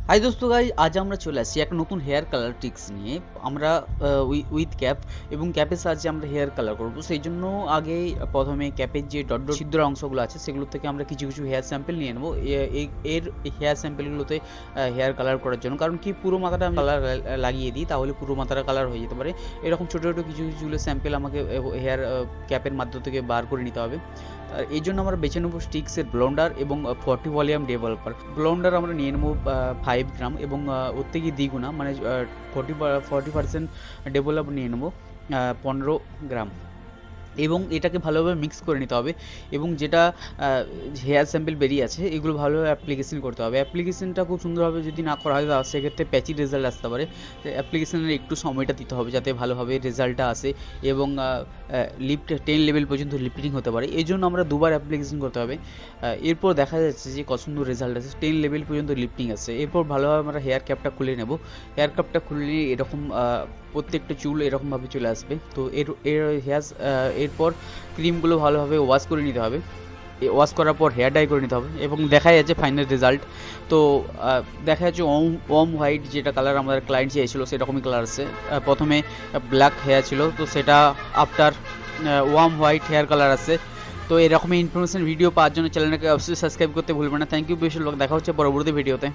High দোস্ত গাই, আজ আমরা চলে আসছি একটা নতুন হেয়ার কালার ট্রিক্স নিয়ে। আমরা উইথ ক্যাপ এবং ক্যাপের সাহায্যে আমরা হেয়ার কালার করব। সেই জন্য আগেই প্রথমে ক্যাপের যে ডট ডট ছিদ্র অংশগুলো আছে সেগুলো থেকে আমরা কিছু কিছু হেয়ার স্যাম্পেল নিয়ে নেবো। এর হেয়ার স্যাম্পেলগুলোতে হেয়ার কালার করার জন্য, কারণ কি পুরো মাথাটা আমি কালার লাগিয়ে দিই তাহলে পুরো মাথাটা কালার হয়ে যেতে পারে। এরকম ছোটো ছোটো কিছু কিছু স্যাম্পেল আমাকে হেয়ার ক্যাপের মাধ্যম থেকে বার করে নিতে হবে। এই জন্য আমরা বেছে নেবো স্টিক্সের ব্লন্ডার এবং 40 ভলিউম ডেভেলপার। ব্লন্ডার আমরা নিয়ে নেবো 5 গ্রাম এবং ওর থেকে দ্বিগুণা মানে 40% ডেভেলপ নিয়ে নেবো 15 গ্রাম, এবং এটাকে ভালোভাবে মিক্স করে নিতে হবে। এবং যেটা হেয়ার স্যাম্পেল বেরিয়ে আছে এগুলো ভালোভাবে অ্যাপ্লিকেশন করতে হবে। অ্যাপ্লিকেশনটা খুব সুন্দরভাবে যদি না করা হয় তাহলে সেক্ষেত্রে প্যাচি রেজাল্ট আসতে পারে। অ্যাপ্লিকেশনের একটু সময়টা দিতে হবে যাতে ভালোভাবে রেজাল্টটা আসে এবং লিফট 10 লেভেল পর্যন্ত লিফটিং হতে পারে। এই জন্য আমরা দুবার অ্যাপ্লিকেশন করতে হবে। এরপর দেখা যাচ্ছে যে কত সুন্দর রেজাল্ট আসে, 10 লেভেল পর্যন্ত লিফটিং আসে। এরপর ভালোভাবে আমরা হেয়ার ক্যাপটা খুলে নেব। হেয়ার ক্যাপটা খুলে নিয়ে এরকম প্রত্যেকটা চুল এরকমভাবে চলে আসবে। তো এরপর ক্রিমগুলো ভালোভাবে ওয়াশ করে নিতে হবে। ওয়াশ করার পর হেয়ার ডাই করে নিতে হবে এবং দেখা যাচ্ছে ফাইনাল রেজাল্ট। তো দেখা যাচ্ছে ওম হোয়াইট যেটা কালার আমাদের ক্লায়েন্ট চেয়েছিল সেরকমই কালার আসছে। প্রথমে ব্ল্যাক হেয়ার ছিল, তো সেটা after warm white hair colour আসছে। তো এরকমই ইনফরমেশন ভিডিও পাওয়ার জন্য চ্যানেলটাকে অবশ্যই সাবস্ক্রাইব করতে ভুলবেন না। থ্যাংক ইউ বেশি লোক, দেখা হচ্ছে পরবর্তী ভিডিওতে।